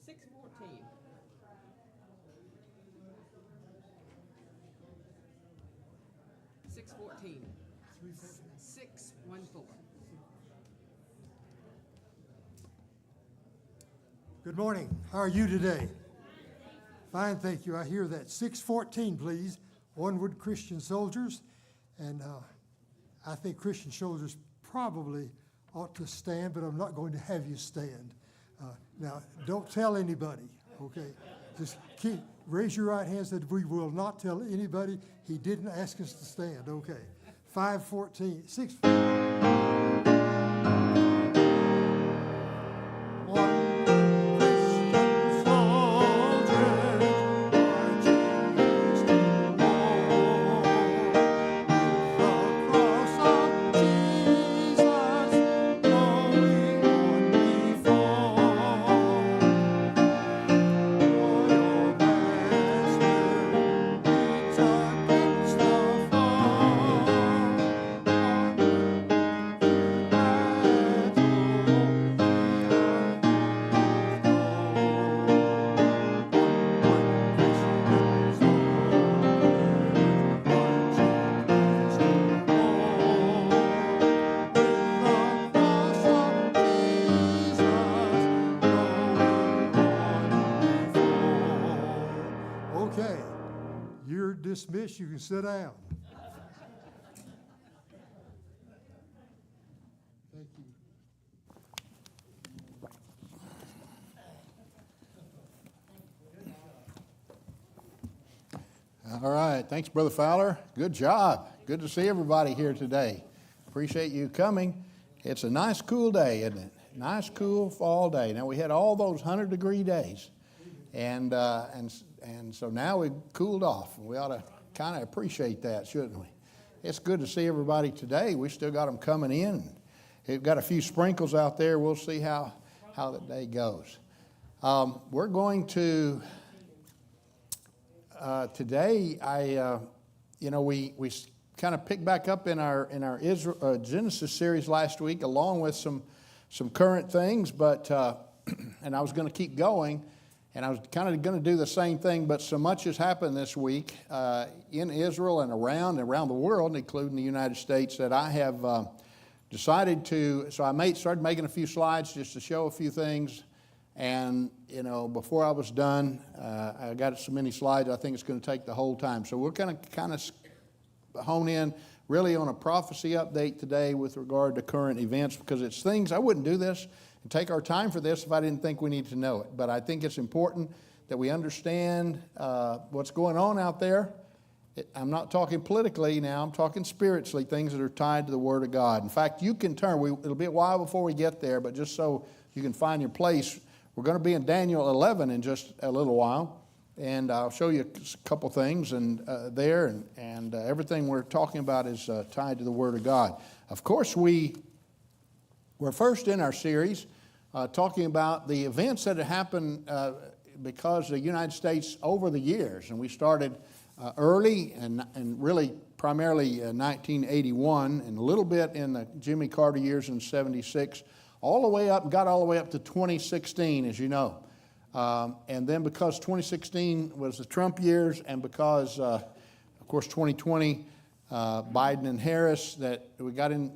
614. 614. 614. Good morning. How are you today? Fine, thank you. I hear that. 614, please. Onward, Christian soldiers. And I think Christian soldiers probably ought to stand, but I'm not going to have you stand. Now, don't tell anybody, okay? Just raise your right hand, said we will not tell anybody. He didn't ask us to stand, okay? 514, 6. Okay, you're dismissed. You can sit down. Thank you. All right. Thanks, Brother Fowler. Good job. Good to see everybody here today. Appreciate you coming. It's a nice, cool day, isn't it? Nice, cool fall day. Now, we had all those 100-degree days, and so now we've cooled off. We ought to kind of appreciate that, shouldn't we? It's good to see everybody today. We still got them coming in. We've got a few sprinkles out there. We'll see how the day goes. We're going to... today, we kind of picked back up in our Genesis series last week, along with some current things. But and I was going to keep going, and I was kind of going to do the same thing. But so much has happened this week in Israel and around the world, including the United States, that I have decided to. So I started making a few slides just to show a few things. And, before I was done, I got so many slides, I think it's going to take the whole time. So we're going to kind of hone in really on a prophecy update today with regard to current events, because it's things, I wouldn't do this and take our time for this if I didn't think we need to know it. But I think it's important that we understand what's going on out there. I'm not talking politically now, I'm talking spiritually, things that are tied to the Word of God. In fact, you can turn, it'll be a while before we get there, but just so you can find your place, we're going to be in Daniel 11 in just a little while, and I'll show you a couple things and everything we're talking about is tied to the Word of God. Of course, we're first in our series talking about the events that have happened because the United States over the years, and we started early and really primarily 1981 and a little bit in the Jimmy Carter years in 76. All the way up, got all the way up to 2016, as you know. And then because 2016 was the Trump years, and because, of course, 2020, Biden and Harris, that we got in,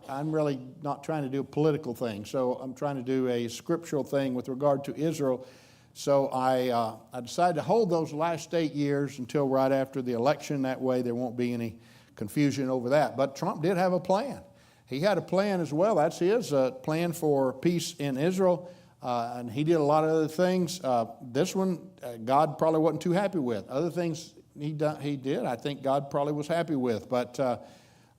I'm really not trying to do a political thing. So I'm trying to do a scriptural thing with regard to Israel. So I decided to hold those last 8 years until right after the election. That way there won't be any confusion over that. But Trump did have a plan. He had a plan as well. That's his plan for peace in Israel. And he did a lot of other things. This one, God probably wasn't too happy with. Other things he did, I think God probably was happy with. But,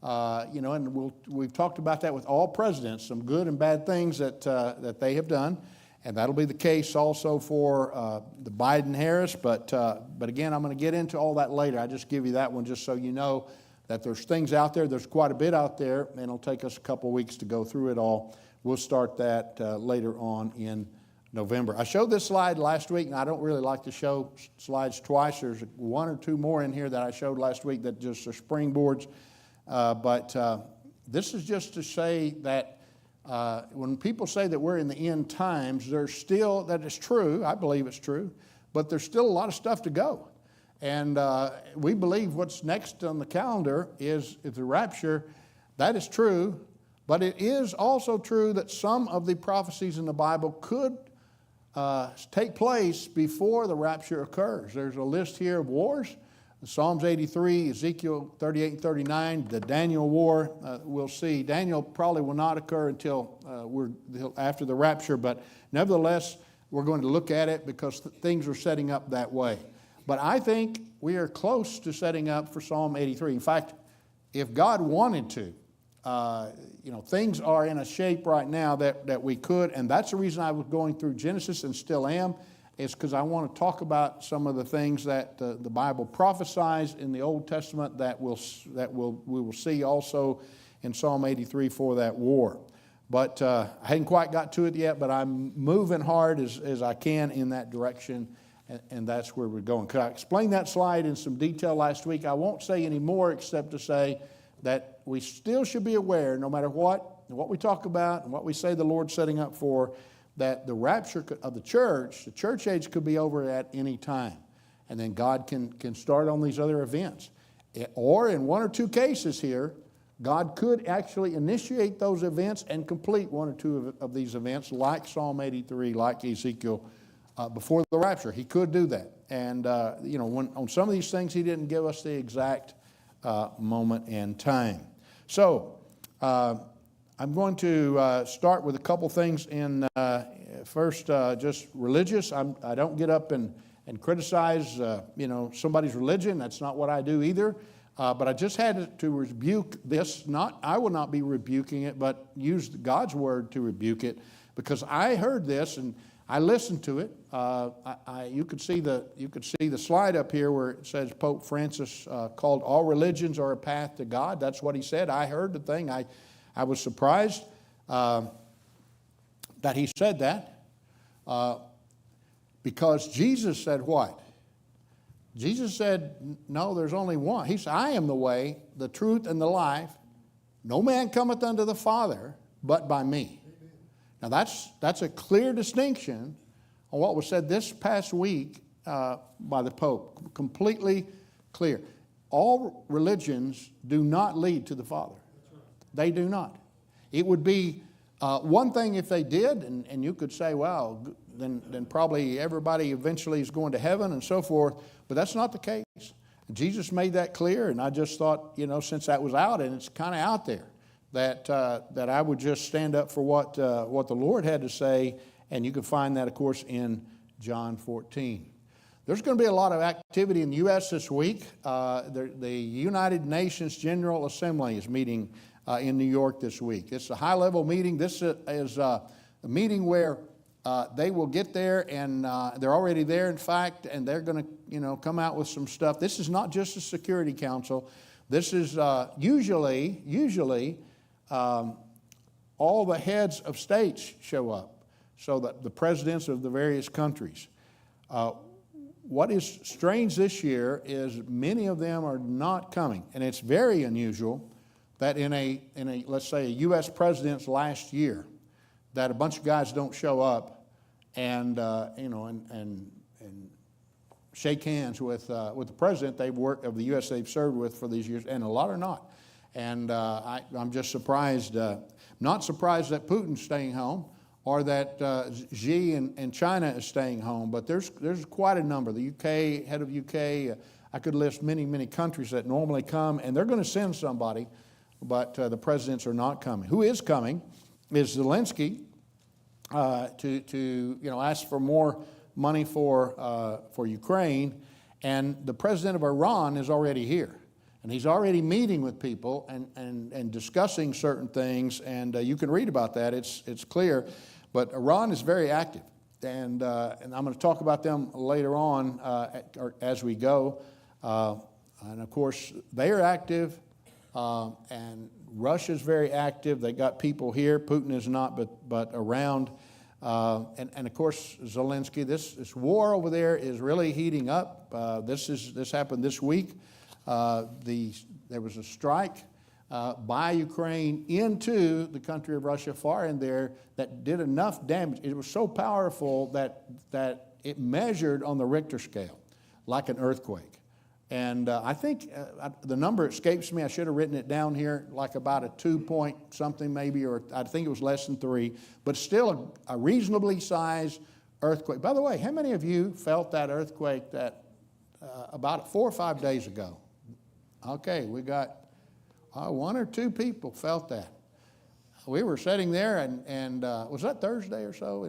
and we've talked about that with all presidents, some good and bad things that they have done. And that'll be the case also for the Biden-Harris. But again, I'm going to get into all that later. I just give you that one just so you know that there's things out there. There's quite a bit out there, and it'll take us a couple of weeks to go through it all. We'll start that later on in November. I showed this slide last week, and I don't really like to show slides twice. There's one or two more in here that I showed last week that just are springboards. But this is just to say that When people say that we're in the end times, there's still, that is true, I believe it's true, but there's still a lot of stuff to go. And we believe what's next on the calendar is the rapture. That is true, but it is also true that some of the prophecies in the Bible could take place before the rapture occurs. There's a list here of wars. Psalms 83, Ezekiel 38 and 39, the Daniel war, we'll see. Daniel probably will not occur until after the rapture, but nevertheless, we're going to look at it because things are setting up that way. But I think we are close to setting up for Psalm 83. In fact, if God wanted to, things are in a shape right now that we could, and that's the reason I was going through Genesis and still am, is because I want to talk about some of the things that the Bible prophesies in the Old Testament that we will see also in Psalm 83 for that war. But I hadn't quite got to it yet, but I'm moving hard as I can in that direction, and that's where we're going. Could I explain that slide in some detail last week? I won't say any more except to say that we still should be aware, no matter what we talk about and what we say the Lord's setting up for, that the rapture of the church age could be over at any time. And then God can start on these other events. Or in one or two cases here, God could actually initiate those events and complete one or two of these events, like Psalm 83, like Ezekiel, before the rapture. He could do that. And, on some of these things, He didn't give us the exact moment and time. So, I'm going to start with a couple things in first, just religious. I don't get up and criticize, somebody's religion. That's not what I do either. But I just had to rebuke this. I will not be rebuking it, but use God's word to rebuke it, because I heard this and I listened to it. You could see the slide up here where it says Pope Francis called all religions are a path to God. That's what he said. I heard the thing. I was surprised that he said that, because Jesus said what? Jesus said, no, there's only one. He said, I am the way, the truth, and the life. No man cometh unto the Father but by me. Now that's a clear distinction on what was said this past week by the Pope. Completely clear. All religions do not lead to the Father. They do not. It would be one thing if they did, and you could say, well, then probably everybody eventually is going to heaven and so forth, but that's not the case. Jesus made that clear, and I just thought, since that was out, and it's kind of out there, that I would just stand up for what the Lord had to say, and you can find that, of course, in John 14. There's going to be a lot of activity in the U.S. this week. The United Nations General Assembly is meeting in New York this week. It's a high-level meeting. This is a meeting where they will get there, and they're already there, in fact, and they're going to, come out with some stuff. This is not just a Security Council. This is usually all the heads of states show up, so that the presidents of the various countries. What is strange this year is many of them are not coming, and it's very unusual that in a let's say a U.S. president's last year, that a bunch of guys don't show up and shake hands with the president of the U.S. they've served with for these years, and a lot are not. And I'm just surprised, not surprised that Putin's staying home, or that Xi and China is staying home, but there's quite a number. The UK, head of UK, I could list many, many countries that normally come, and they're going to send somebody, but the presidents are not coming. Who is coming is Zelensky to ask for more money for Ukraine, and the president of Iran is already here. And he's already meeting with people and discussing certain things, and you can read about that. It's clear. But Iran is very active, and I'm going to talk about them later on as we go. And of course, they are active, and Russia's very active. They got people here. Putin is not, but around. And of course, Zelensky. This war over there is really heating up. This happened this week. There was a strike by Ukraine into the country of Russia, far in there, that did enough damage. It was so powerful that it measured on the Richter scale like an earthquake. And I think the number escapes me. I should have written it down here, like about a 2 point something maybe, or I think it was less than 3, but still a reasonably sized earthquake. By the way, how many of you felt that earthquake that about 4 or 5 days ago? Okay, we got 1 or 2 people felt that. We were sitting there, and was that Thursday or so?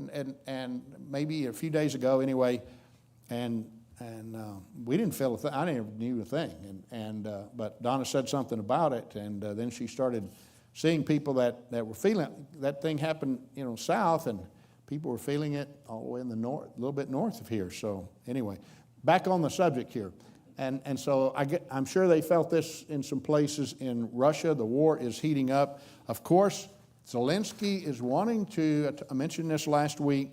And maybe a few days ago anyway, and we didn't feel a thing. I didn't knew a thing. But Donna said something about it, and then she started seeing people that were feeling that thing happened, south, and people were feeling it all the way in the north, a little bit north of here. So anyway, back on the subject here. And so I'm sure they felt this in some places in Russia. The war is heating up. Of course, Zelensky is wanting to, I mentioned this last week,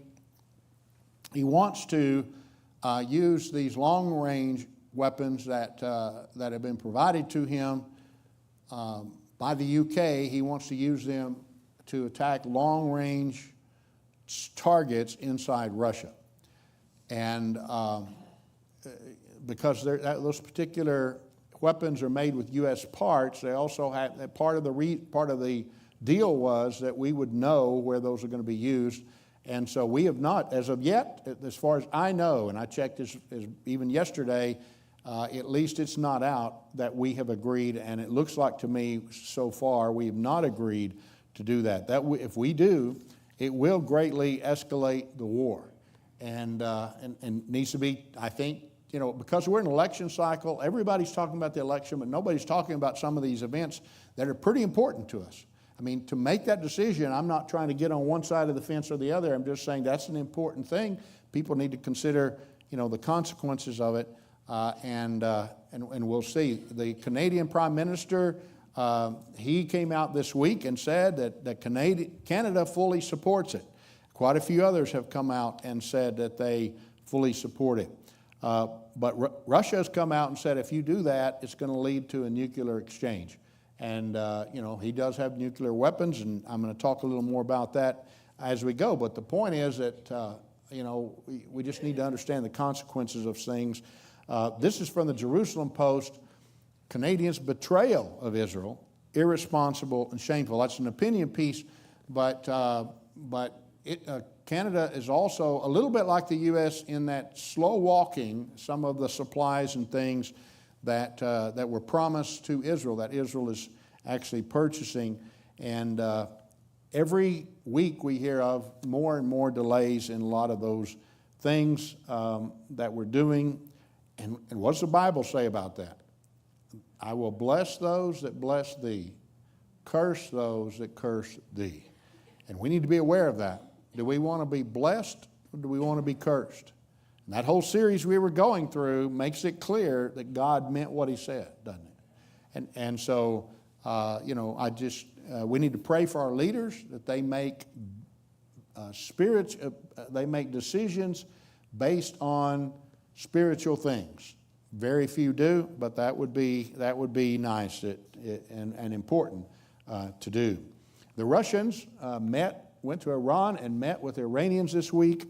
he wants to use these long-range weapons that have been provided to him by the UK. He wants to use them to attack long-range targets inside Russia. And because those particular weapons are made with U.S. parts, they also have part of the deal was that we would know where those are going to be used. And so we have not, as of yet, as far as I know, and I checked this even yesterday, at least it's not out that we have agreed, and it looks like to me so far we have not agreed to do that. If we do, it will greatly escalate the war, and needs to be, I think, because we're in an election cycle, everybody's talking about the election, but nobody's talking about some of these events that are pretty important to us. I mean, to make that decision, I'm not trying to get on one side of the fence or the other. I'm just saying that's an important thing. People need to consider, the consequences of it, and we'll see. The Canadian Prime Minister, he came out this week and said that Canada fully supports it. Quite a few others have come out and said that they fully support it. But Russia has come out and said if you do that, it's going to lead to a nuclear exchange. And, he does have nuclear weapons, and I'm going to talk a little more about that as we go. But the point is that, we just need to understand the consequences of things. This is from the Jerusalem Post. Canadians' betrayal of Israel, irresponsible and shameful. That's an opinion piece, but Canada is also a little bit like the U.S. in that slow walking some of the supplies and things that were promised to Israel, that Israel is actually purchasing. And every week we hear of more and more delays in a lot of those things that we're doing. And what does the Bible say about that? I will bless those that bless thee, curse those that curse thee. And we need to be aware of that. Do we want to be blessed or do we want to be cursed? And that whole series we were going through makes it clear that God meant what he said, doesn't it? And so, we need to pray for our leaders that they make they make decisions based on spiritual things. Very few do, but that would be nice and important to do. The Russians went to Iran and met with Iranians this week.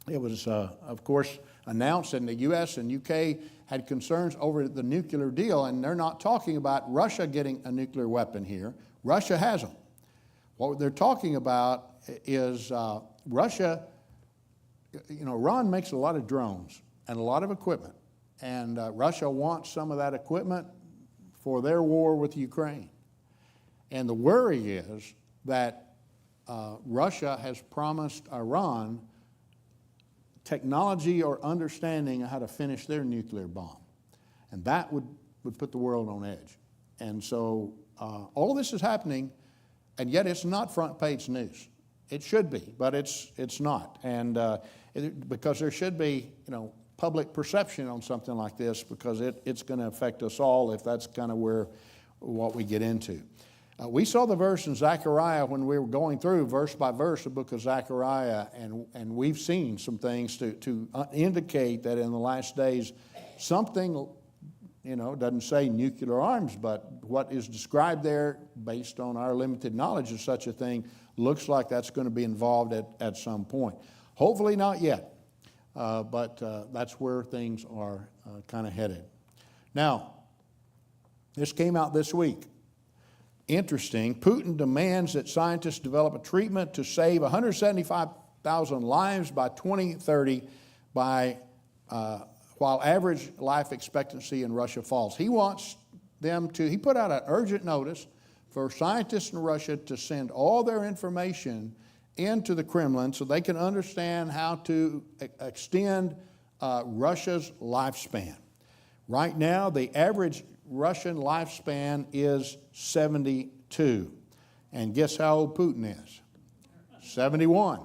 It was, of course, announced, and the U.S. and U.K. had concerns over the nuclear deal, and they're not talking about Russia getting a nuclear weapon here. Russia has them. What they're talking about is Russia, Iran makes a lot of drones and a lot of equipment, and Russia wants some of that equipment for their war with Ukraine. And the worry is that Russia has promised Iran technology or understanding of how to finish their nuclear bomb. And that would put the world on edge. And so all of this is happening, and yet it's not front page news. It should be, but it's not. And because there should be, public perception on something like this, because it's going to affect us all if that's kind of what we get into. We saw the verse in Zechariah when we were going through verse by verse the book of Zechariah, and we've seen some things to indicate that in the last days something doesn't say nuclear arms, but what is described there, based on our limited knowledge of such a thing, looks like that's going to be involved at some point. Hopefully not yet, but that's where things are kind of headed. Now, this came out this week. Interesting. Putin demands that scientists develop a treatment to save 175,000 lives by 2030 while average life expectancy in Russia falls. He wants them to, he put out an urgent notice for scientists in Russia to send all their information into the Kremlin so they can understand how to extend Russia's lifespan. Right now, the average Russian lifespan is 72. And guess how old Putin is? 71.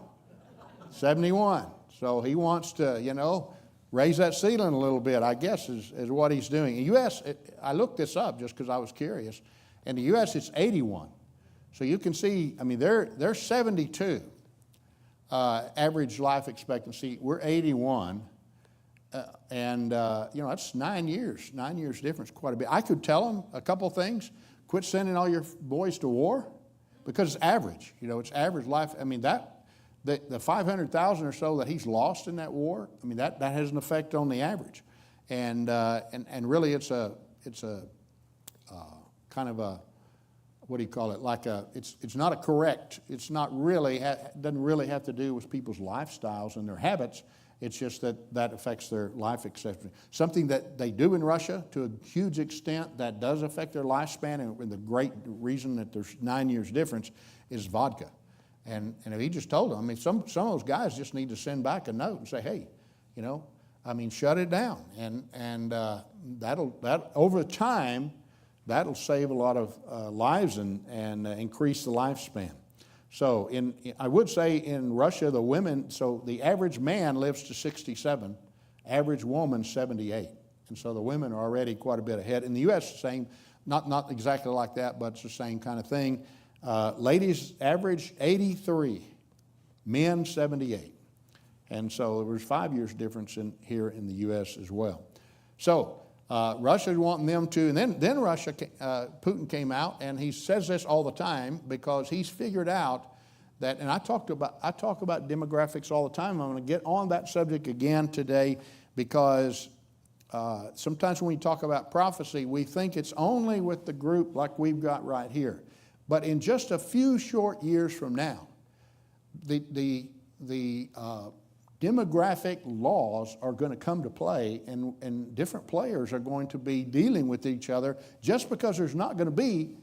71. So he wants to, raise that ceiling a little bit, I guess, is what he's doing. In the U.S., I looked this up just because I was curious. In the U.S., it's 81. So you can see, they're 72 average life expectancy. We're 81. That's 9 years. 9 years difference, quite a bit. I could tell them a couple things. Quit sending all your boys to war, because it's average. It's average life. The 500,000 or so that he's lost in that war, that has an effect on the average. And really it's a kind of a, what do you call it? It's not a correct, it's not really, doesn't really have to do with people's lifestyles and their habits. It's just that affects their life expectancy. Something that they do in Russia to a huge extent that does affect their lifespan, and the great reason that there's 9 years difference is vodka. And if he just told them, some of those guys just need to send back a note and say, hey, shut it down. And that over time, that'll save a lot of lives and increase the lifespan. So I would say in Russia, the women, so the average man lives to 67, average woman 78. And so the women are already quite a bit ahead. In the U.S., same, not exactly like that, but it's the same kind of thing. Ladies average 83, men 78. And so there was 5 years difference here in the U.S. as well. So Russia's wanting them to, and then Russia, Putin came out, and he says this all the time because he's figured out that, and I talk about demographics all the time. I'm going to get on that subject again today because sometimes when we talk about prophecy, we think it's only with the group like we've got right here. But in just a few short years from now, the demographic laws are going to come to play, and different players are going to be dealing with each other just because there's not going to be,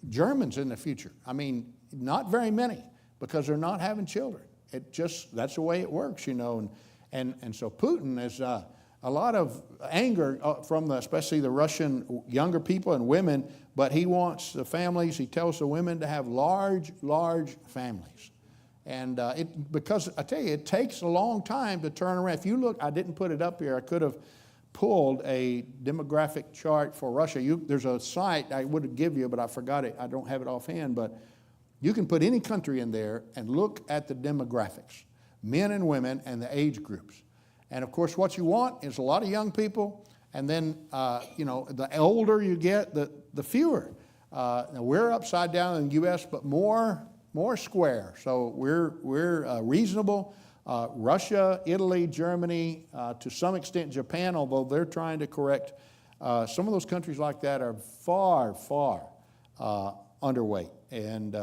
Germans in the future. Not very many, because they're not having children. That's the way it works, And so Putin is a lot of anger from especially the Russian younger people and women, but he wants the families, he tells the women to have large families. And because I tell you, it takes a long time to turn around. If you look, I didn't put it up here. I could have pulled a demographic chart for Russia. There's a site I would give you, but I forgot it. I don't have it offhand. But you can put any country in there and look at the demographics, men and women, and the age groups. And of course, what you want is a lot of young people, and then the older you get, the fewer. Now we're upside down in the U.S., but more square. So we're reasonable. Russia, Italy, Germany, to some extent Japan, although they're trying to correct. Some of those countries like that are far underweight. And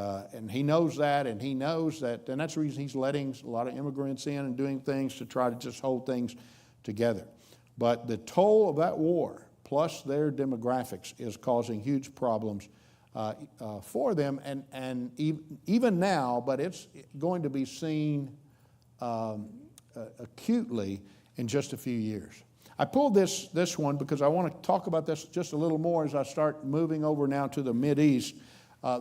he knows that, and he knows that, and that's the reason he's letting a lot of immigrants in and doing things to try to just hold things together. But the toll of that war, plus their demographics, is causing huge problems for them, and even now, but it's going to be seen acutely in just a few years. I pulled this one because I want to talk about this just a little more as I start moving over now to the Mideast.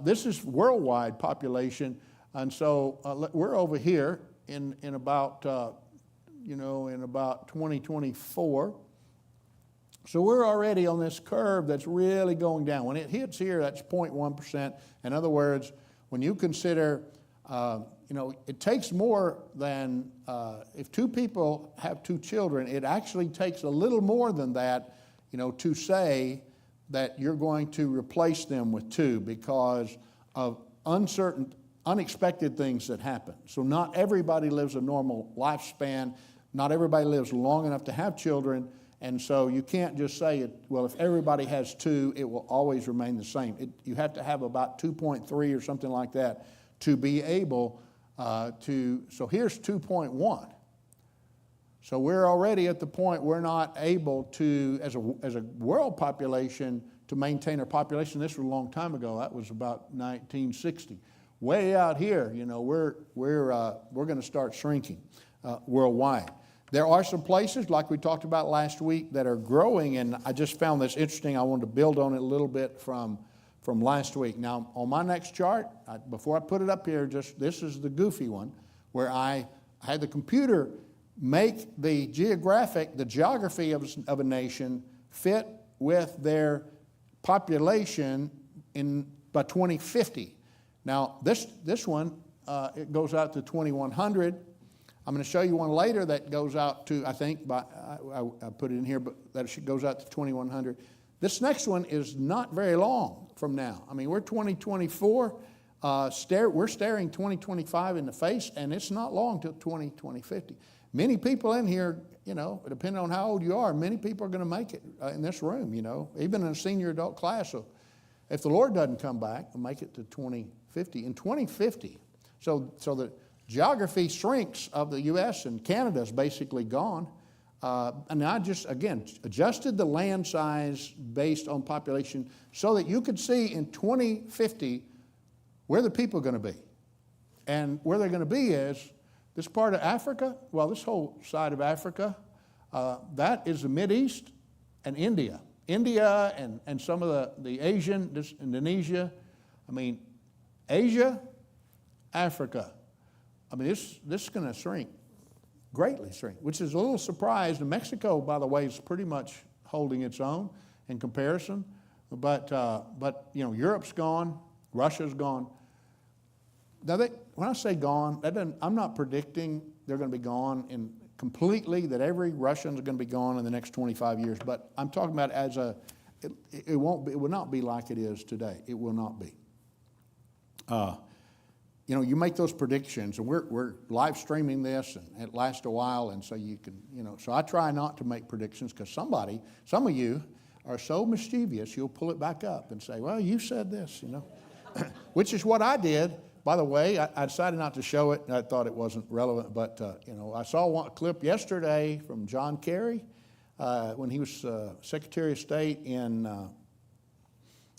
This is worldwide population, and so we're over here in about 2024. So we're already on this curve that's really going down. When it hits here, that's 0.1%. In other words, when you consider It takes more than, if two people have two children, it actually takes a little more than that, to say that you're going to replace them with two because of unexpected things that happen. So not everybody lives a normal lifespan. Not everybody lives long enough to have children. And so you can't just say, well, if everybody has two, it will always remain the same. You have to have about 2.3 or something like that to be able so here's 2.1. So we're already at the point we're not able to, as a world population, to maintain our population. This was a long time ago. That was about 1960. Way out here, we're going to start shrinking worldwide. There are some places, like we talked about last week, that are growing, and I just found this interesting. I wanted to build on it a little bit from last week. Now, on my next chart, before I put it up here, this is the goofy one, where I had the computer make the geography of a nation fit with their population by 2050. Now, this one, it goes out to 2100. I'm going to show you one later that goes out to, I think, I put it in here, but that goes out to 2100. This next one is not very long from now. I mean, we're 2024. We're staring 2025 in the face, and it's not long till 2050. Many people in here, depending on how old you are, many people are going to make it in this room, even in a senior adult class. So if the Lord doesn't come back and make it to 2050, in 2050, so the geography shrinks of the U.S. and Canada is basically gone. And I just, again, adjusted the land size based on population so that you could see in 2050 where the people are going to be. And where they're going to be is this part of Africa, this whole side of Africa, that is the Mideast and India. India and some of the Asian, Indonesia, Asia, Africa. This is going to shrink, greatly shrink, which is a little surprise. And Mexico, by the way, is pretty much holding its own in comparison. But Europe's gone, Russia's gone. Now, when I say gone, I'm not predicting they're going to be gone completely, that every Russian is going to be gone in the next 25 years. But I'm talking about it will not be like it is today. It will not be. You make those predictions, and we're live streaming this, and it lasts a while, and so you can, so I try not to make predictions because some of you are so mischievous, you'll pull it back up and say, well, you said this, which is what I did. By the way, I decided not to show it. I thought it wasn't relevant, but, I saw one clip yesterday from John Kerry when he was Secretary of State in,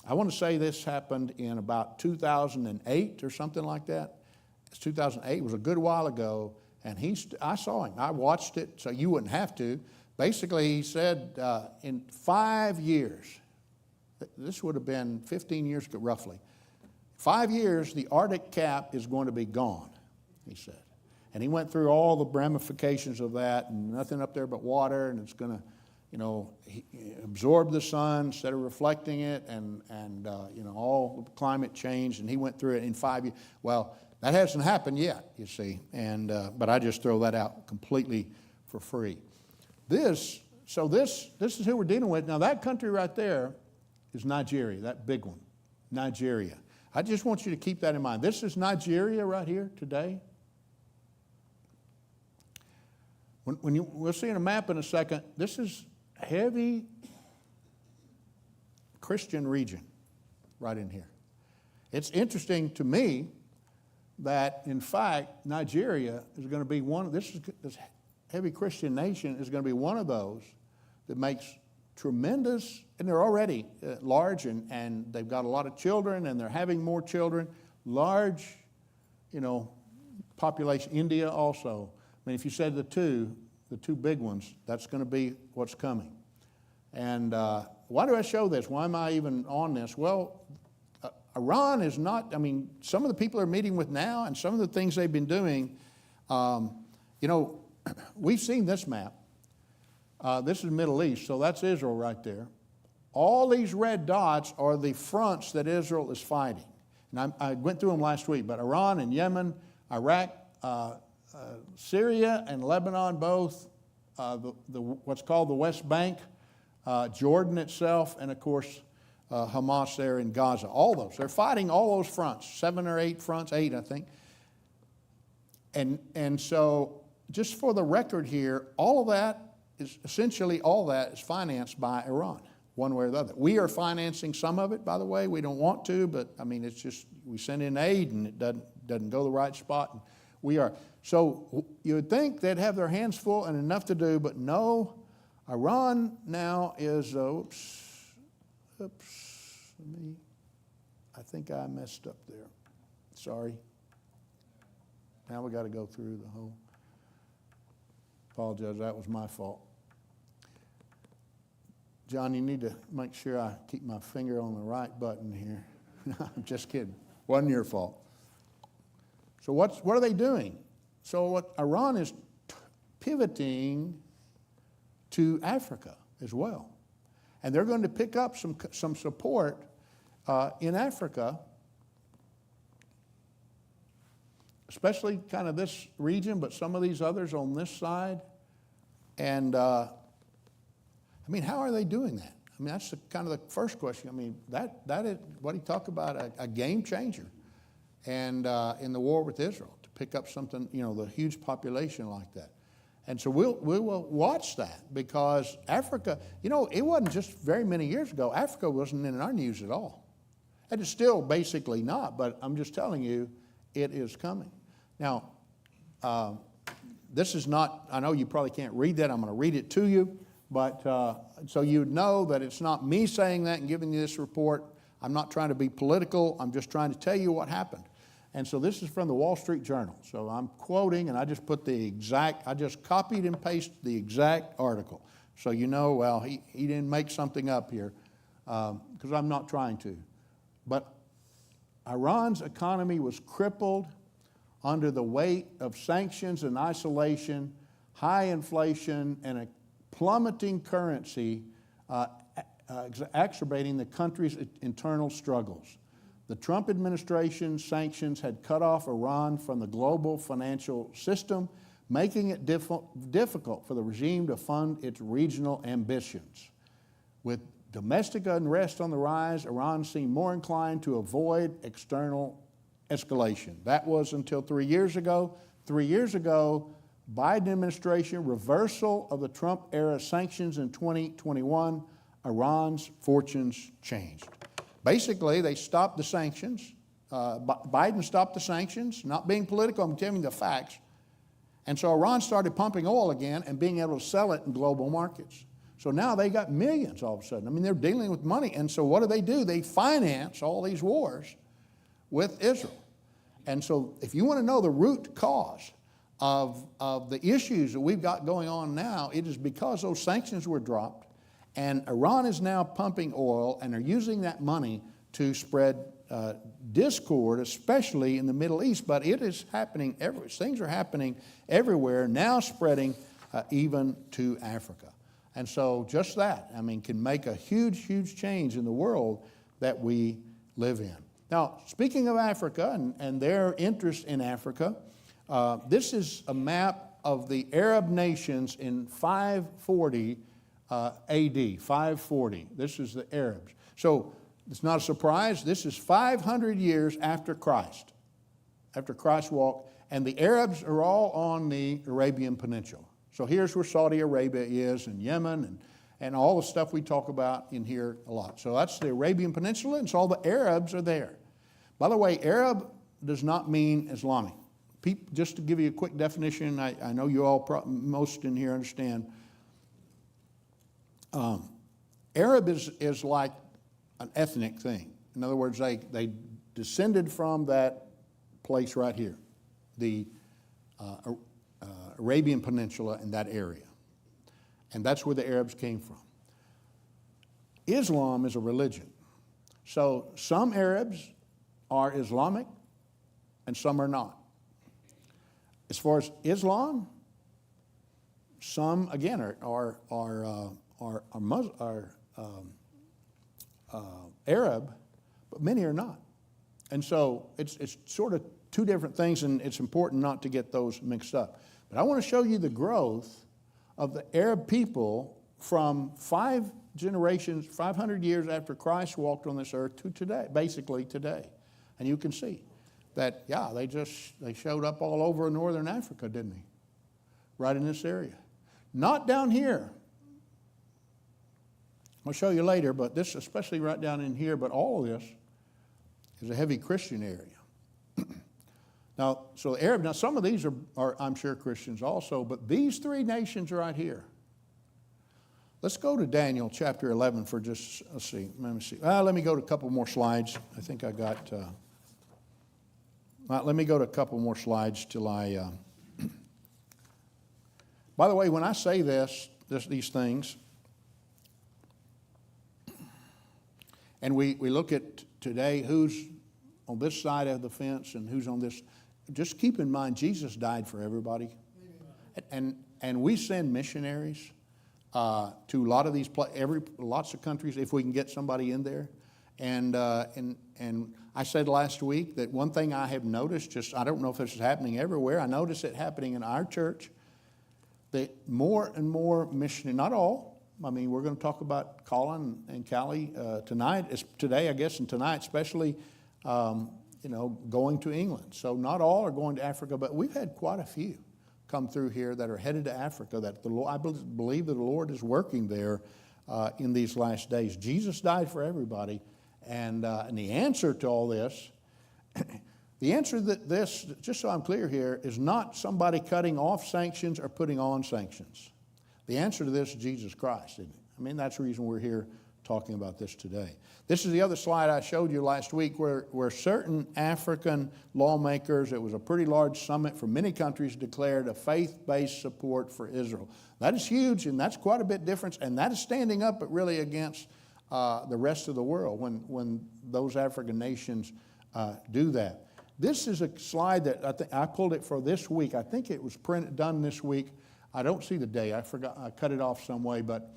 I want to say this happened in about 2008 or something like that. It's 2008. It was a good while ago, and I saw him. I watched it, so you wouldn't have to. Basically, he said in 5 years, this would have been 15 years ago, roughly, 5 years, the Arctic cap is going to be gone, he said. And he went through all the ramifications of that, and nothing up there but water, and it's going to, absorb the sun instead of reflecting it, and all the climate change, and he went through it in 5 years. Well, that hasn't happened yet, you see, but I just throw that out completely for free. This is who we're dealing with. Now, that country right there is Nigeria, that big one, Nigeria. I just want you to keep that in mind. This is Nigeria right here today. We'll see in a map in a second. This is heavy Christian region right in here. It's interesting to me that, in fact, Nigeria is going to be this heavy Christian nation is going to be one of those that makes tremendous, and they're already large, and they've got a lot of children, and they're having more children, large, population. India also. If you said the two big ones, that's going to be what's coming. And why do I show this? Why am I even on this? Well, Iran is not, some of the people are meeting with now, and some of the things they've been doing, we've seen this map. This is Middle East, so that's Israel right there. All these red dots are the fronts that Israel is fighting. And I went through them last week, but Iran and Yemen, Iraq, Syria and Lebanon both, what's called the West Bank, Jordan itself, and of course Hamas there in Gaza. All those. They're fighting all those fronts, 7 or 8 fronts, 8 I think. And so just for the record here, all of that is financed by Iran, one way or the other. We are financing some of it, by the way. We don't want to, but I mean, it's just, we send in aid and it doesn't go the right spot. And we are. So you would think they'd have their hands full and enough to do, but no. Iran now is, I think I messed up there. Sorry. Now we got to go through the whole. Apologize, that was my fault. John, you need to make sure I keep my finger on the right button here. I'm just kidding. Wasn't your fault. So what are they doing? So what Iran is pivoting to Africa as well. And they're going to pick up some support in Africa, especially kind of this region, but some of these others on this side. And I mean, how are they doing that? I mean, that's kind of the first question. I mean, that is what he talked about, a game changer, and in the war with Israel, to pick up something, the huge population like that. And so we will watch that, because Africa, it wasn't just very many years ago. Africa wasn't in our news at all. And it's still basically not, but I'm just telling you, it is coming. Now, this is not, I know you probably can't read that. I'm going to read it to you. But so you'd know that it's not me saying that and giving you this report. I'm not trying to be political. I'm just trying to tell you what happened. And so this is from the Wall Street Journal. So I'm quoting, and I just put I just copied and pasted the exact article. So well, he didn't make something up here, because I'm not trying to. But Iran's economy was crippled under the weight of sanctions and isolation, high inflation, and a plummeting currency, exacerbating the country's internal struggles. The Trump administration's sanctions had cut off Iran from the global financial system, making it difficult for the regime to fund its regional ambitions. With domestic unrest on the rise, Iran seemed more inclined to avoid external escalation. That was until 3 years ago. 3 years ago, Biden administration reversal of the Trump-era sanctions in 2021, Iran's fortunes changed. Basically, they stopped the sanctions. Biden stopped the sanctions, not being political, I'm telling you the facts. And so Iran started pumping oil again and being able to sell it in global markets. So now they got millions all of a sudden. I mean, they're dealing with money. And so what do? They finance all these wars with Israel. And so if you want to know the root cause of the issues that we've got going on now, it is because those sanctions were dropped, and Iran is now pumping oil, and they're using that money to spread discord, especially in the Middle East. But it is happening things are happening everywhere, now spreading even to Africa. And so just that, can make a huge, huge change in the world that we live in. Now, speaking of Africa and their interest in Africa, this is a map of the Arab nations in 540 AD, 540. This is the Arabs. So it's not a surprise. This is 500 years after Christ walked, and the Arabs are all on the Arabian Peninsula. So here's where Saudi Arabia is, and Yemen, and all the stuff we talk about in here a lot. So that's the Arabian Peninsula, and so all the Arabs are there. By the way, Arab does not mean Islamic. Just to give you a quick definition, I know you all, most in here understand. Arab is like an ethnic thing. In other words, they descended from that place right here, the Arabian Peninsula and that area. And that's where the Arabs came from. Islam is a religion. So some Arabs are Islamic and some are not. As far as Islam, some again are Arab, but many are not. And so it's sort of two different things, and it's important not to get those mixed up. But I want to show you the growth of the Arab people from 5 generations, 500 years after Christ walked on this earth to today, basically today. And you can see that, yeah, they showed up all over northern Africa, didn't they? Right in this area. Not down here. I'll show you later, but this, especially right down in here, but all of this is a heavy Christian area. Now, so the Arab, now some of these are, I'm sure, Christians also, but these 3 nations right here. Let's go to Daniel chapter 11 for just, let's see, let me see. Let me go to a couple more slides. I think I got, let me go to a couple more slides till I, by the way, when I say these things, and we look at today who's on this side of the fence and who's on this, just keep in mind Jesus died for everybody. And we send missionaries to a lot of these, lots of countries if we can get somebody in there. And I said last week that one thing I have noticed, I don't know if this is happening everywhere, I notice it happening in our church, that more and more missionaries, not all, I mean, we're going to talk about Colin and Callie today, I guess, and tonight especially, going to England. So not all are going to Africa, but we've had quite a few come through here that are headed to Africa, that I believe that the Lord is working there in these last days. Jesus died for everybody, and the answer to all this, the answer to this, just so I'm clear here, is not somebody cutting off sanctions or putting on sanctions. The answer to this is Jesus Christ, isn't it? I mean, that's the reason we're here talking about this today. This is the other slide I showed you last week where certain African lawmakers, it was a pretty large summit from many countries, declared a faith-based support for Israel. That is huge, and that's quite a bit different, and that is standing up really against the rest of the world when those African nations do that. This is a slide that I pulled it for this week. I think it was done this week. I don't see the day. I forgot. I cut it off some way, but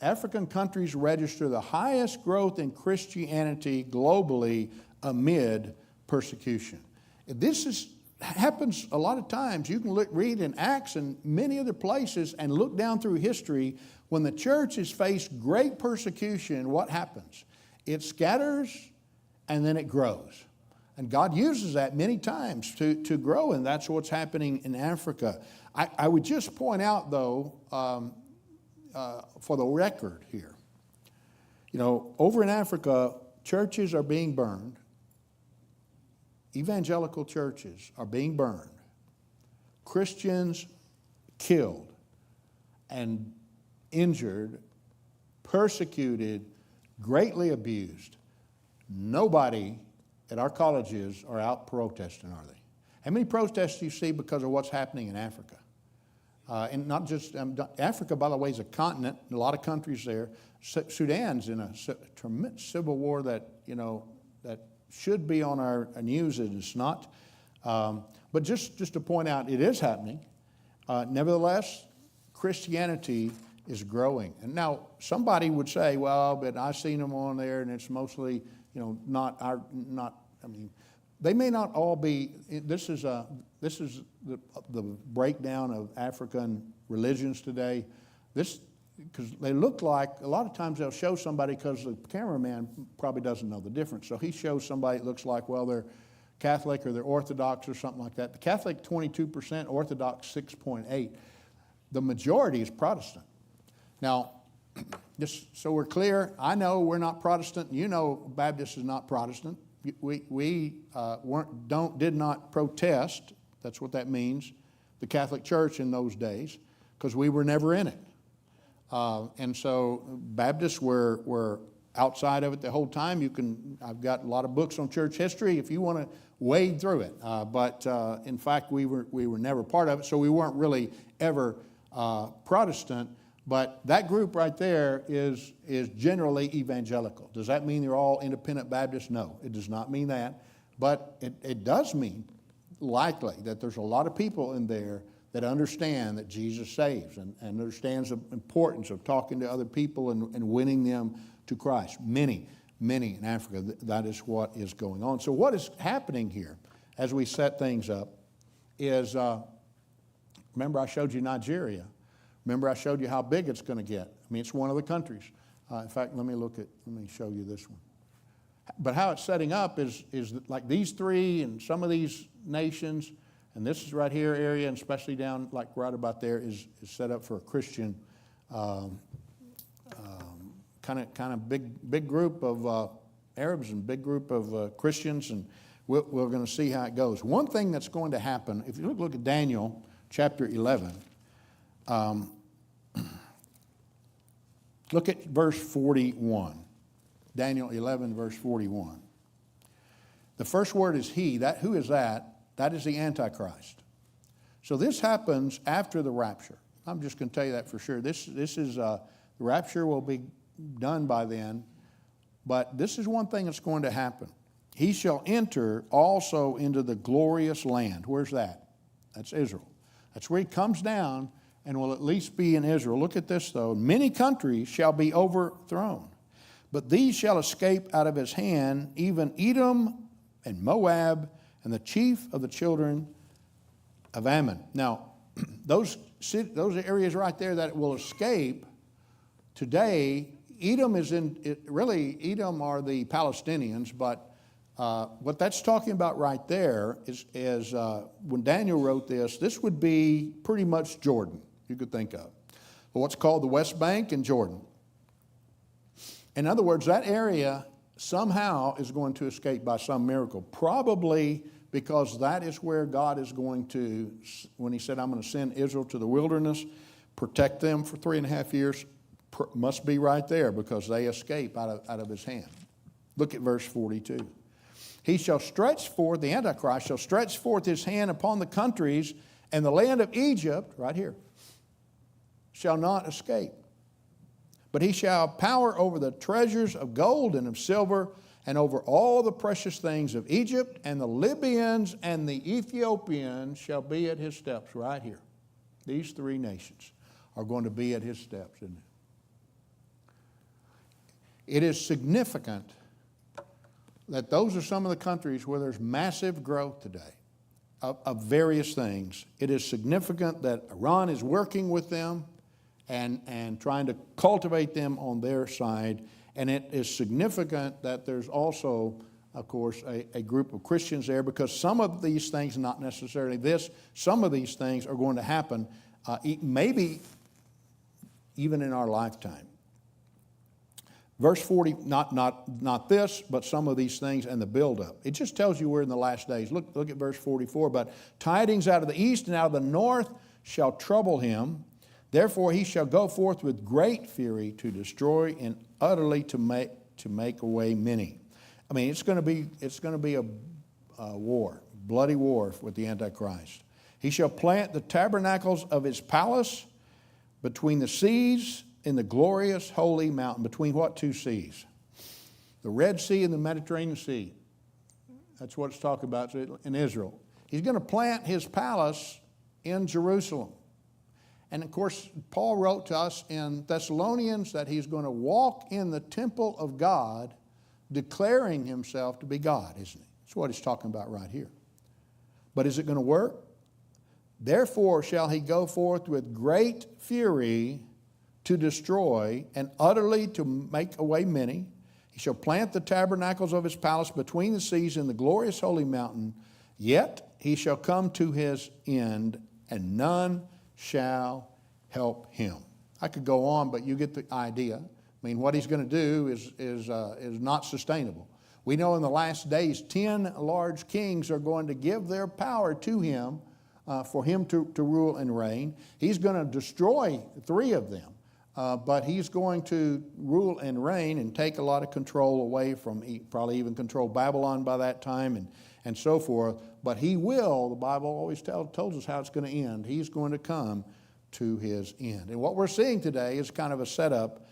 African countries register the highest growth in Christianity globally amid persecution. This happens a lot of times. You can read in Acts and many other places and look down through history. When the church has faced great persecution, what happens? It scatters and then it grows. And God uses that many times to grow, and that's what's happening in Africa. I would just point out, though, for the record here, over in Africa, churches are being burned. Evangelical churches are being burned. Christians killed and injured, persecuted, greatly abused. Nobody at our colleges are out protesting, are they? How many protests do you see because of what's happening in Africa? And not just Africa, by the way, is a continent. A lot of countries there. Sudan's in a tremendous civil war that should be on our news, and it's not. But just to point out, it is happening. Nevertheless, Christianity is growing. And now somebody would say, well, but I've seen them on there, and it's mostly they may not all be. This is the breakdown of African religions today. Because they look like, a lot of times they'll show somebody, because the cameraman probably doesn't know the difference. So he shows somebody that looks like, well, they're Catholic or they're Orthodox or something like that. The Catholic 22%, Orthodox 6.8%. The majority is Protestant. Now, just so we're clear, I know we're not Protestant. You know Baptist is not Protestant. We did not protest, that's what that means, the Catholic Church in those days, because we were never in it. And so Baptists were outside of it the whole time. I've got a lot of books on church history if you want to wade through it. But in fact, we were never part of it, so we weren't really ever Protestant. But that group right there is generally evangelical. Does that mean they're all independent Baptists? No, it does not mean that. But it does mean, likely, that there's a lot of people in there that understand that Jesus saves and understands the importance of talking to other people and winning them to Christ. Many. many in Africa. That is what is going on. So what is happening here as we set things up is, remember I showed you Nigeria. Remember I showed you how big it's going to get. I mean, it's one of the countries. In fact, let me show you this one. But how it's setting up is like these three and some of these nations, and this is right here area, and especially down like right about there is set up for a Christian kind of big group of Arabs and big group of Christians, and we're going to see how it goes. One thing that's going to happen, if you look at Daniel chapter 11, look at verse 41. Daniel 11, verse 41. The first word is he. Who is that? That is the Antichrist. So this happens after the rapture. I'm just going to tell you that for sure. This is the rapture will be done by then, but this is one thing that's going to happen. He shall enter also into the glorious land. Where's that? That's Israel. That's where he comes down and will at least be in Israel. Look at this though. Many countries shall be overthrown, but these shall escape out of his hand, even Edom and Moab and the chief of the children of Ammon. Now, those areas right there that will escape today, Edom is Edom are the Palestinians, but what that's talking about right there is when Daniel wrote this would be pretty much Jordan, you could think of. What's called the West Bank and Jordan. In other words, that area somehow is going to escape by some miracle, probably because that is where God is going to, when he said, I'm going to send Israel to the wilderness, protect them for 3.5 years, must be right there because they escape out of his hand. Look at verse 42. He shall stretch forth, the Antichrist shall stretch forth his hand upon the countries, and the land of Egypt, right here, shall not escape. But he shall have power over the treasures of gold and of silver, and over all the precious things of Egypt, and the Libyans and the Ethiopians shall be at his steps, right here. These three nations are going to be at his steps, isn't it? It is significant that those are some of the countries where there's massive growth today of various things. It is significant that Iran is working with them and trying to cultivate them on their side. And it is significant that there's also, of course, a group of Christians there, because some of these things, not necessarily this, some of these things are going to happen maybe even in our lifetime. Verse 40, not this, but some of these things and the buildup. It just tells you we're in the last days. Look at verse 44. But tidings out of the east and out of the north shall trouble him. Therefore he shall go forth with great fury to destroy and utterly to make away many. I mean, it's going to be a war, bloody war with the Antichrist. He shall plant the tabernacles of his palace between the seas in the glorious holy mountain. Between what two seas? The Red Sea and the Mediterranean Sea. That's what it's talking about in Israel. He's going to plant his palace in Jerusalem. And of course, Paul wrote to us in Thessalonians that he's going to walk in the temple of God, declaring himself to be God, isn't he? That's what he's talking about right here. But is it going to work? Therefore shall he go forth with great fury to destroy and utterly to make away many. He shall plant the tabernacles of his palace between the seas in the glorious holy mountain. Yet he shall come to his end, and none shall help him. I could go on, but you get the idea. I mean, what he's going to do is not sustainable. We know in the last days 10 large kings are going to give their power to him for him to rule and reign. He's going to destroy 3 of them. But he's going to rule and reign and take a lot of control away from, probably even control Babylon by that time and so forth. But he will, the Bible always tells us how it's going to end. He's going to come to his end. And what we're seeing today is kind of a setup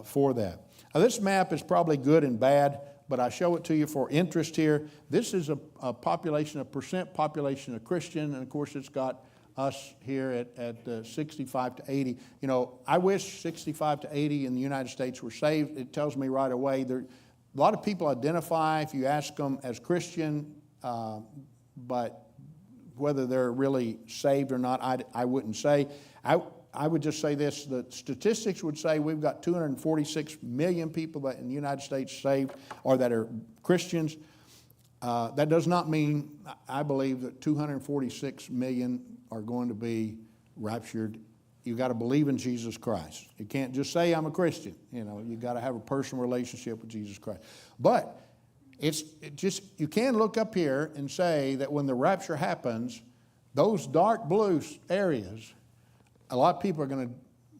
for that. Now, this map is probably good and bad, but I show it to you for interest here. This is a population, a percent population of Christian, and of course it's got us here at 65 to 80. You know, I wish 65 to 80 in the United States were saved. It tells me right away A lot of people identify, if you ask them, as Christian, but whether they're really saved or not, I wouldn't say. I would just say this, the statistics would say we've got 246 million people that in the United States saved or that are Christians. That does not mean, I believe, that 246 million are going to be raptured. You've got to believe in Jesus Christ. You can't just say, I'm a Christian. You've got to have a personal relationship with Jesus Christ. But you can look up here and say that when the rapture happens, those dark blue areas, a lot of people are going to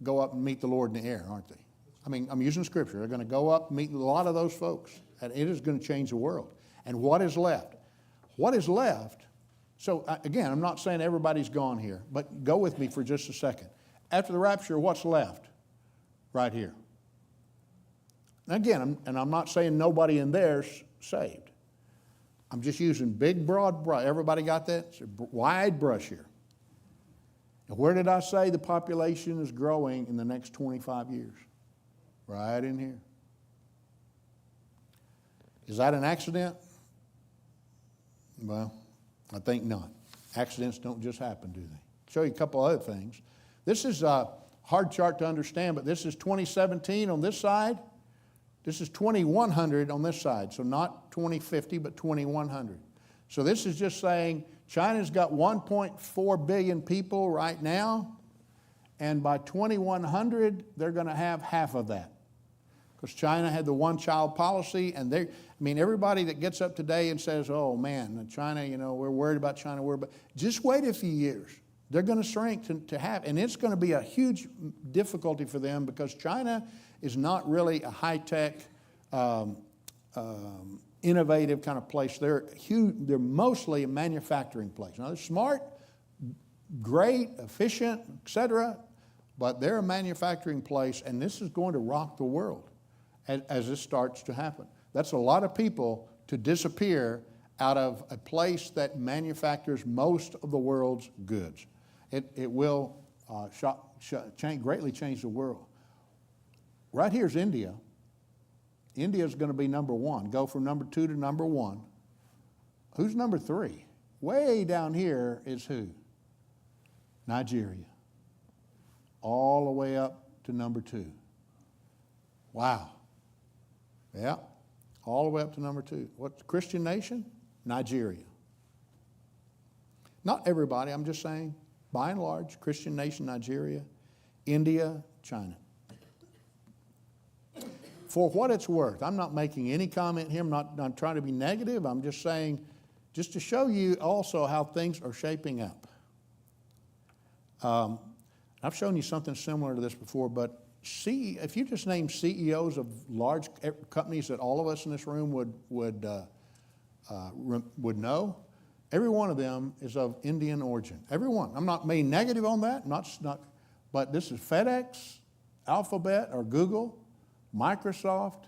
go up and meet the Lord in the air, aren't they? I mean, I'm using Scripture. They're going to go up and meet a lot of those folks, and it is going to change the world. And what is left? What is left? So again, I'm not saying everybody's gone here, but go with me for just a second. After the rapture, what's left? Right here. And again, I'm not saying nobody in there's saved. I'm just using big, broad brush. Everybody got that? It's a wide brush here. And where did I say the population is growing in the next 25 years? Right in here. Is that an accident? Well, I think not. Accidents don't just happen, do they? Show you a couple other things. This is a hard chart to understand, but this is 2017 on this side. This is 2100 on this side. So not 2050, but 2100. So this is just saying China's got 1.4 billion people right now, and by 2100, they're going to have half of that. Because China had the one-child policy, and everybody that gets up today and says, oh man, China, we're worried about China, just wait a few years. They're going to shrink to half, and it's going to be a huge difficulty for them because China is not really a high-tech, innovative kind of place. They're mostly a manufacturing place. Now, they're smart, great, efficient, etc., but they're a manufacturing place, and this is going to rock the world as this starts to happen. That's a lot of people to disappear out of a place that manufactures most of the world's goods. It will greatly change the world. Right here's India. India is going to be number one, go from number 2 to number 1. Who's number 3? Way down here is who? Nigeria. All the way up to number 2. Wow. Yeah, all the way up to number 2. What's Christian nation? Nigeria. Not everybody, I'm just saying, by and large, Christian nation, Nigeria, India, China. For what it's worth, I'm not making any comment here. I'm not trying to be negative. I'm just saying, just to show you also how things are shaping up. I've shown you something similar to this before, but if you just name CEOs of large companies that all of us in this room would know, every one of them is of Indian origin. Every one. I'm not being negative on that. But this is FedEx, Alphabet or Google, Microsoft,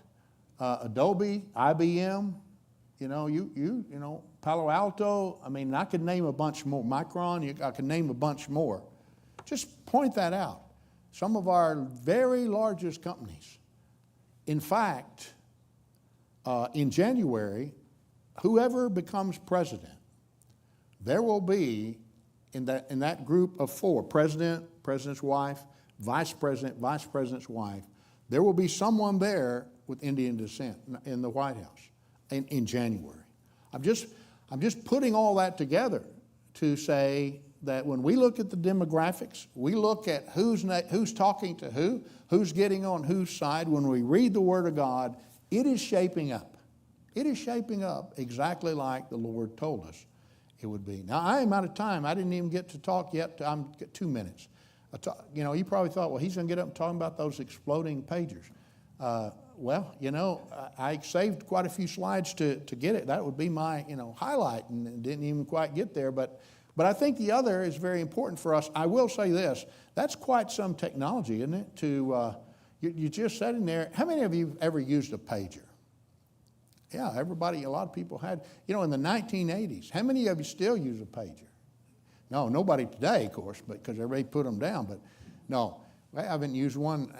Adobe, IBM, Palo Alto. I could name a bunch more. Micron, I could name a bunch more. Just point that out. Some of our very largest companies. In fact, in January, whoever becomes president, there will be in that group of 4, president, president's wife, vice president, vice president's wife, there will be someone there with Indian descent in the White House in January. I'm just putting all that together to say that when we look at the demographics, we look at who's talking to who's getting on whose side. When we read the Word of God, it is shaping up. It is shaping up exactly like the Lord told us it would be. Now, I am out of time. I didn't even get to talk yet. I'm 2 minutes. You probably thought, well, he's going to get up and talk about those exploding pagers. I saved quite a few slides to get it. That would be my, highlight, and didn't even quite get there. But I think the other is very important for us. I will say this. That's quite some technology, isn't it? You're just sitting there. How many of you have ever used a pager? Yeah, everybody, a lot of people had. In the 1980s, how many of you still use a pager? No, nobody today, of course, but because everybody put them down. But no, I haven't used one.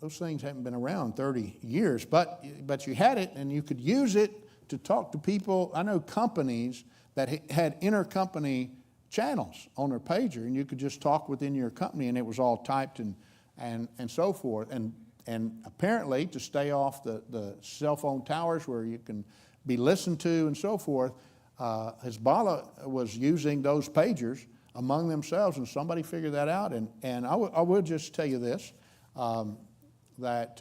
those things haven't been around 30 years, but you had it and you could use it to talk to people. I know companies that had intercompany channels on their pager, and you could just talk within your company, and it was all typed and so forth. And apparently, to stay off the cell phone towers where you can be listened to and so forth, Hezbollah was using those pagers among themselves, and somebody figured that out. And I would just tell you this, that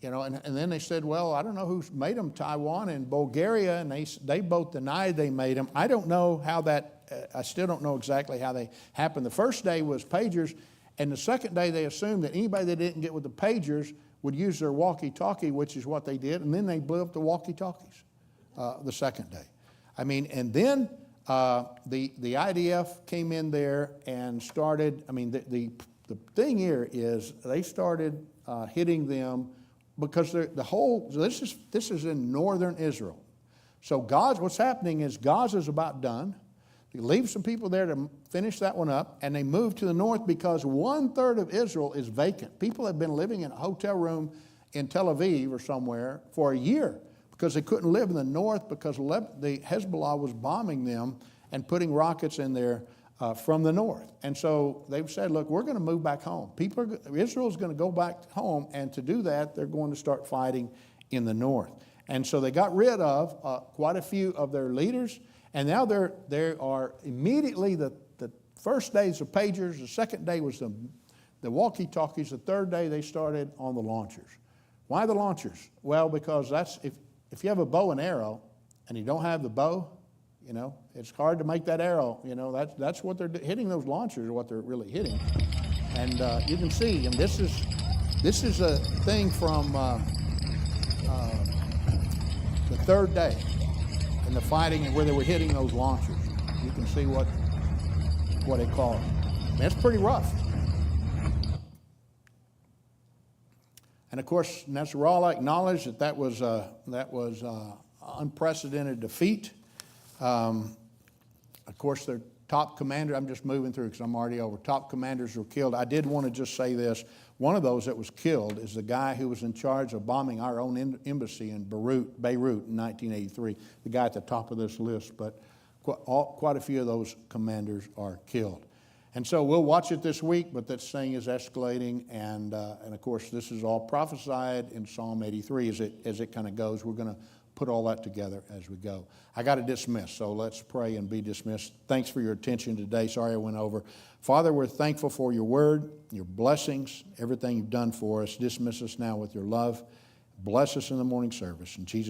and then they said, well, I don't know who's made them, Taiwan and Bulgaria, and they both denied they made them. I don't know how that, I still don't know exactly how they happened. The first day was pagers, and the second day they assumed that anybody that didn't get with the pagers would use their walkie-talkie, which is what they did, and then they blew up the walkie-talkies the second day. I mean, and then the IDF came in there and started, I mean, the thing here is they started hitting them because this is in northern Israel. So what's happening is Gaza's about done. They leave some people there to finish that one up, and they move to the north because 1/3 of Israel is vacant. People have been living in a hotel room in Tel Aviv or somewhere for a year because they couldn't live in the north because the Hezbollah was bombing them and putting rockets in there from the north. And so they've said, look, we're going to move back home. Israel's going to go back home, and to do that, they're going to start fighting in the north. And so they got rid of quite a few of their leaders, and now they are immediately, the first days of pagers, the second day was the walkie-talkies, the third day they started on the launchers. Why the launchers? Well, because if you have a bow and arrow and you don't have the bow, it's hard to make that arrow. That's what they're hitting. Those launchers are what they're really hitting. And you can see, and this is a thing from the third day and the fighting and where they were hitting those launchers. You can see what it caused. That's pretty rough. And of course, Nasrallah acknowledged that was unprecedented defeat. Of course, their top commander, I'm just moving through because I'm already over. Top commanders were killed. I did want to just say this. One of those that was killed is the guy who was in charge of bombing our own embassy in Beirut in 1983. The guy at the top of this list, but quite a few of those commanders are killed. And so we'll watch it this week, but this thing is escalating, and of course this is all prophesied in Psalm 83 as it kind of goes. We're going to put all that together as we go. I got to dismiss, so let's pray and be dismissed. Thanks for your attention today. Sorry I went over. Father, we're thankful for your word, your blessings, everything you've done for us. Dismiss us now with your love. Bless us in the morning service. In Jesus'